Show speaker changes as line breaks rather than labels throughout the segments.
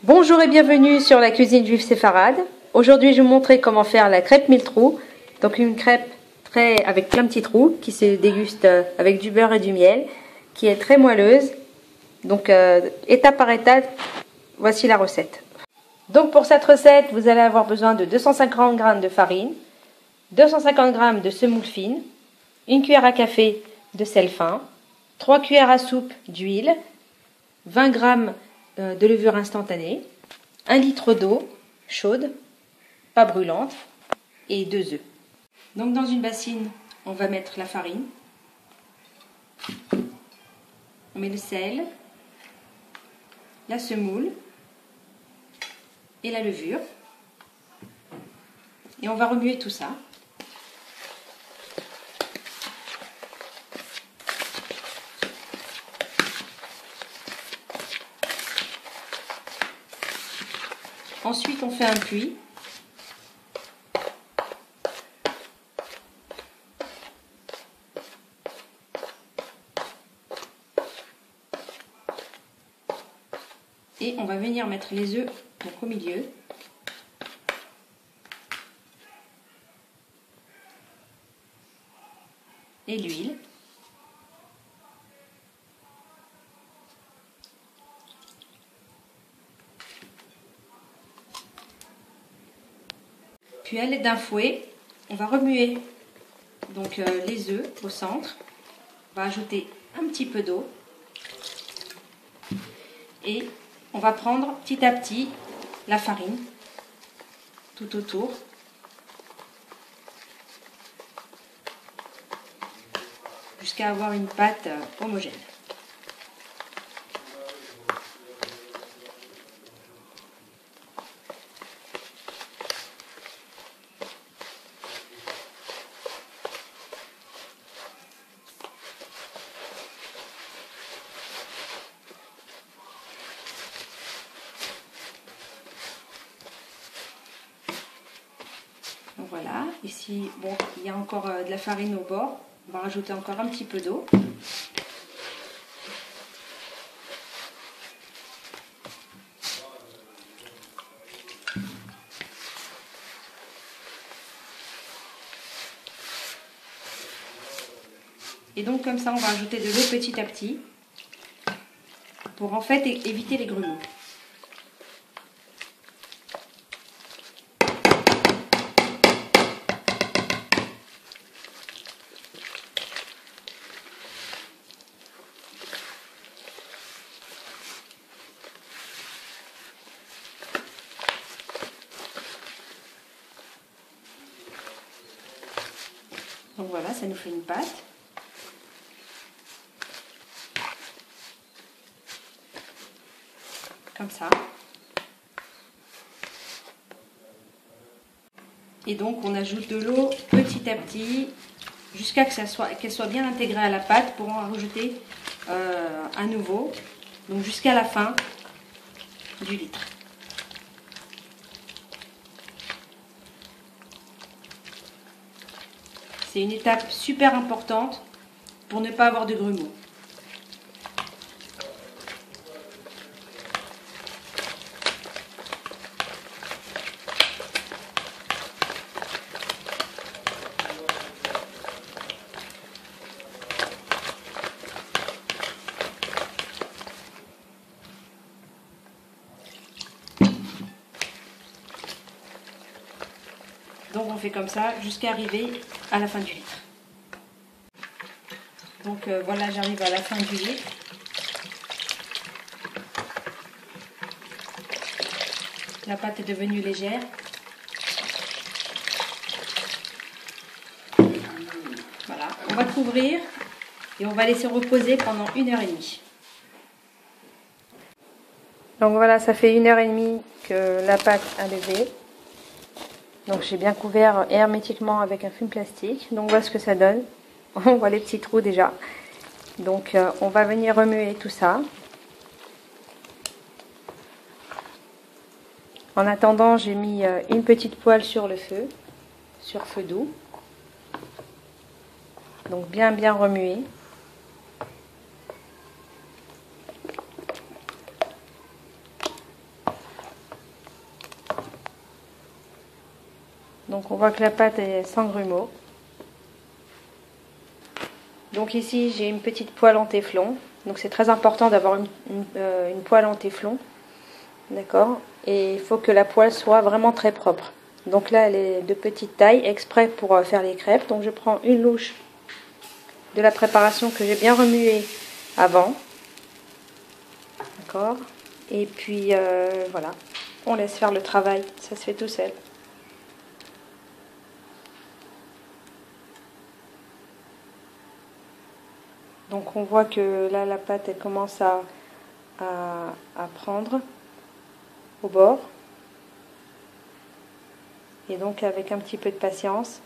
Bonjour et bienvenue sur la cuisine juive séfarade. Aujourd'hui, je vais vous montrer comment faire la crêpe mille trous. Donc une crêpe avec plein de petits trous qui se déguste avec du beurre et du miel, qui est très moelleuse. Donc étape par étape, voici la recette. Donc pour cette recette, vous allez avoir besoin de 250 g de farine, 250 g de semoule fine, une cuillère à café de sel fin, 3 cuillères à soupe d'huile, 20 g de levure instantanée, 1 litre d'eau chaude, pas brûlante, et 2 œufs. Donc dans une bassine, on va mettre la farine, on met le sel, la semoule et la levure, et on va remuer tout ça. Ensuite, on fait un puits. Et on va venir mettre les œufs donc au milieu. Et l'huile. Puis à l'aide d'un fouet, on va remuer donc les œufs au centre. On va ajouter un petit peu d'eau et on va prendre petit à petit la farine tout autour. Jusqu'à avoir une pâte homogène. Donc voilà, ici bon, il y a encore de la farine au bord. On va rajouter encore un petit peu d'eau. Et donc comme ça, on va ajouter de l'eau petit à petit pour en fait éviter les grumeaux. Donc voilà, ça nous fait une pâte. Comme ça. Et donc on ajoute de l'eau petit à petit jusqu'à qu'elle soit bien intégrée à la pâte pour en rajouter à nouveau. Donc jusqu'à la fin du litre. C'est une étape super importante pour ne pas avoir de grumeaux. Donc on fait comme ça jusqu'à arriver à la fin du litre. Donc voilà, j'arrive à la fin du litre. La pâte est devenue légère. Voilà, on va couvrir et on va laisser reposer pendant 1h30. Donc voilà, ça fait 1h30 que la pâte a levé. Donc j'ai bien couvert hermétiquement avec un film plastique. Donc voilà ce que ça donne. On voit les petits trous déjà. Donc on va venir remuer tout ça. En attendant, j'ai mis une petite poêle sur le feu, sur feu doux. Donc bien remuer. Donc on voit que la pâte est sans grumeaux. Donc ici j'ai une petite poêle en téflon. Donc c'est très important d'avoir une poêle en téflon. D'accord. Et il faut que la poêle soit vraiment très propre. Donc là elle est de petite taille, exprès pour faire les crêpes. Donc je prends une louche de la préparation que j'ai bien remuée avant. D'accord. Et puis voilà, on laisse faire le travail, ça se fait tout seul. Donc on voit que là la pâte elle commence à prendre au bord. Et donc avec un petit peu de patience,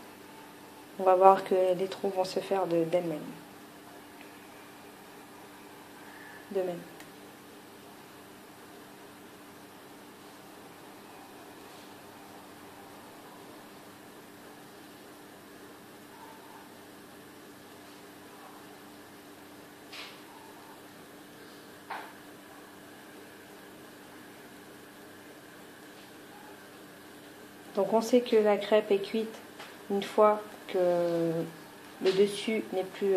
on va voir que les trous vont se faire d'elles-mêmes. De même. Donc on sait que la crêpe est cuite une fois que le dessus n'est plus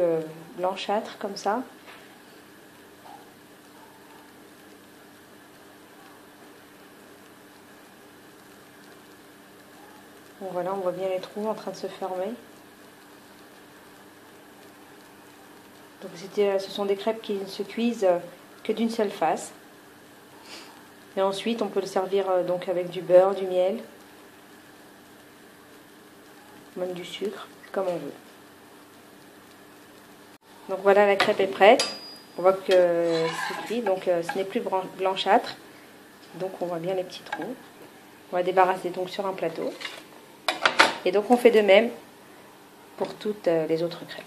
blanchâtre comme ça. Donc voilà, on voit bien les trous en train de se fermer. Donc ce sont des crêpes qui ne se cuisent que d'une seule face. Et ensuite on peut le servir donc avec du beurre, du miel, même du sucre, comme on veut. Donc voilà, la crêpe est prête. On voit que c'est cuit, donc ce n'est plus blanchâtre. Donc on voit bien les petits trous. On va débarrasser donc sur un plateau. Et donc on fait de même pour toutes les autres crêpes.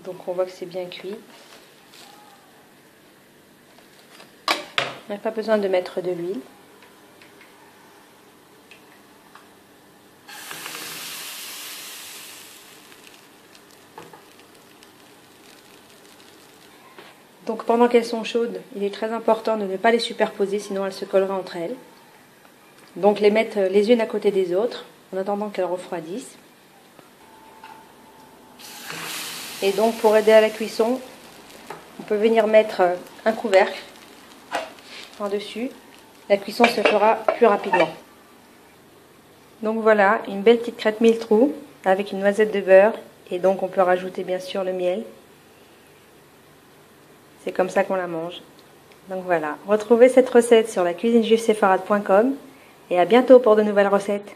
Donc on voit que c'est bien cuit. On n'a pas besoin de mettre de l'huile. Donc pendant qu'elles sont chaudes, il est très important de ne pas les superposer, sinon elles se colleraient entre elles. Donc les mettre les unes à côté des autres, en attendant qu'elles refroidissent. Et donc pour aider à la cuisson, on peut venir mettre un couvercle par-dessus. La cuisson se fera plus rapidement. Donc voilà, une belle petite crêpe 1000 trous avec une noisette de beurre. Et donc on peut rajouter bien sûr le miel. C'est comme ça qu'on la mange. Donc voilà, retrouvez cette recette sur lacuisinejuifsefarade.com et à bientôt pour de nouvelles recettes.